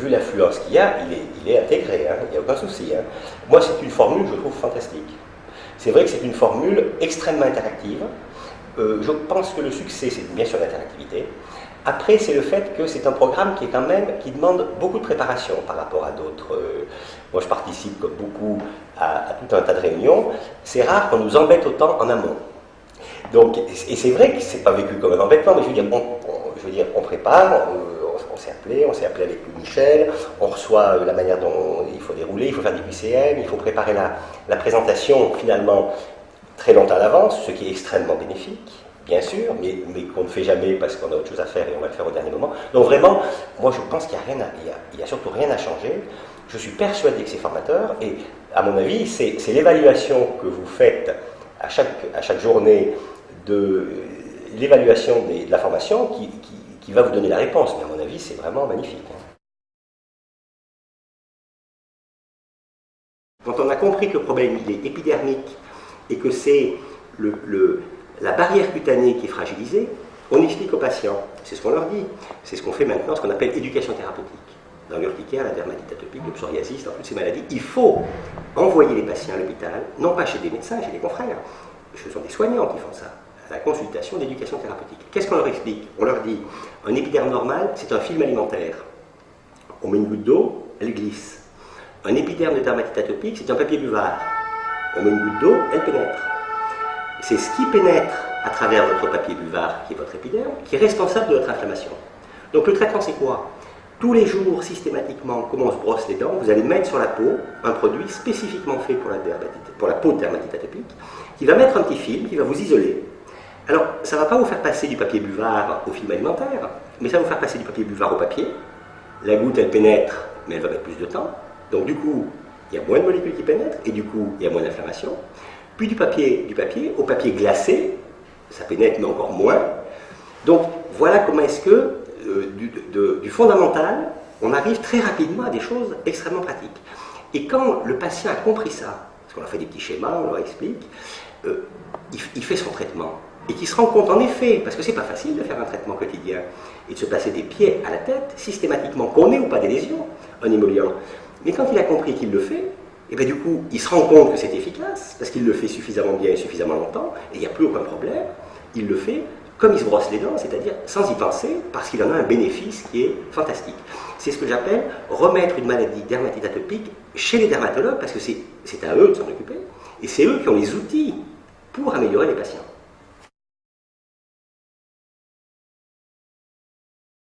vu l'affluence qu'il y a, il est intégré, hein, il n'y a aucun souci. Hein. Moi, c'est une formule que je trouve fantastique. C'est vrai que c'est une formule extrêmement interactive. Je pense que le succès, c'est bien sûr l'interactivité. Après, c'est le fait que c'est un programme qui est quand même, qui demande beaucoup de préparation par rapport à d'autres. Moi, je participe comme beaucoup à tout un tas de réunions. C'est rare qu'on nous embête autant en amont. Donc, et c'est vrai que c'est pas vécu comme un embêtement, mais je veux dire, on prépare, on s'est appelé avec Michel, on reçoit la manière dont il faut dérouler, il faut faire des QCM, il faut préparer la présentation finalement très longtemps à l'avance, ce qui est extrêmement bénéfique, bien sûr, mais qu'on ne fait jamais parce qu'on a autre chose à faire et on va le faire au dernier moment. Donc vraiment, moi je pense qu'il n'y a surtout rien à changer. Je suis persuadé que c'est formateur et à mon avis, c'est l'évaluation que vous faites à chaque journée de l'évaluation de la formation qui va vous donner la réponse. Mais à mon avis, c'est vraiment magnifique. Quand on a compris que le problème il est épidermique et que c'est la barrière cutanée qui est fragilisée, on explique aux patients, c'est ce qu'on leur dit, c'est ce qu'on fait maintenant, ce qu'on appelle éducation thérapeutique. Dans l'urticaire, la dermatite atopique, le psoriasis, dans toutes ces maladies, il faut envoyer les patients à l'hôpital, non pas chez des médecins, chez des confrères, ce sont des soignants qui font ça, à la consultation d'éducation thérapeutique. Qu'est-ce qu'on leur explique? On leur dit, un épiderme normal, c'est un film alimentaire. On met une goutte d'eau, elle glisse. Un épiderme de dermatite atopique, c'est un papier buvard. On met une goutte d'eau, elle pénètre. C'est ce qui pénètre à travers votre papier buvard, qui est votre épiderme, qui est responsable de votre inflammation. Donc le traitement, c'est quoi? Tous les jours, systématiquement, comme on se brosse les dents, vous allez mettre sur la peau un produit spécifiquement fait pour la peau de dermatite atopique, qui va mettre un petit film, qui va vous isoler. Alors, ça ne va pas vous faire passer du papier buvard au film alimentaire, mais ça va vous faire passer du papier buvard au papier. La goutte, elle pénètre, mais elle va mettre plus de temps. Donc du coup, il y a moins de molécules qui pénètrent, et du coup, il y a moins d'inflammation. Puis du papier au papier glacé, ça pénètre, mais encore moins. Donc, voilà comment est-ce que, du fondamental, on arrive très rapidement à des choses extrêmement pratiques. Et quand le patient a compris ça, parce qu'on leur fait des petits schémas, on leur explique, il fait son traitement. Et qu'il se rend compte en effet, parce que c'est pas facile de faire un traitement quotidien, et de se passer des pieds à la tête, systématiquement, qu'on ait ou pas des lésions, en émollient. Mais quand il a compris qu'il le fait, et bien du coup, il se rend compte que c'est efficace, parce qu'il le fait suffisamment bien et suffisamment longtemps, et il n'y a plus aucun problème, il le fait comme il se brosse les dents, c'est-à-dire sans y penser, parce qu'il en a un bénéfice qui est fantastique. C'est ce que j'appelle remettre une maladie dermatite atopique chez les dermatologues, parce que c'est à eux de s'en occuper, et c'est eux qui ont les outils pour améliorer les patients.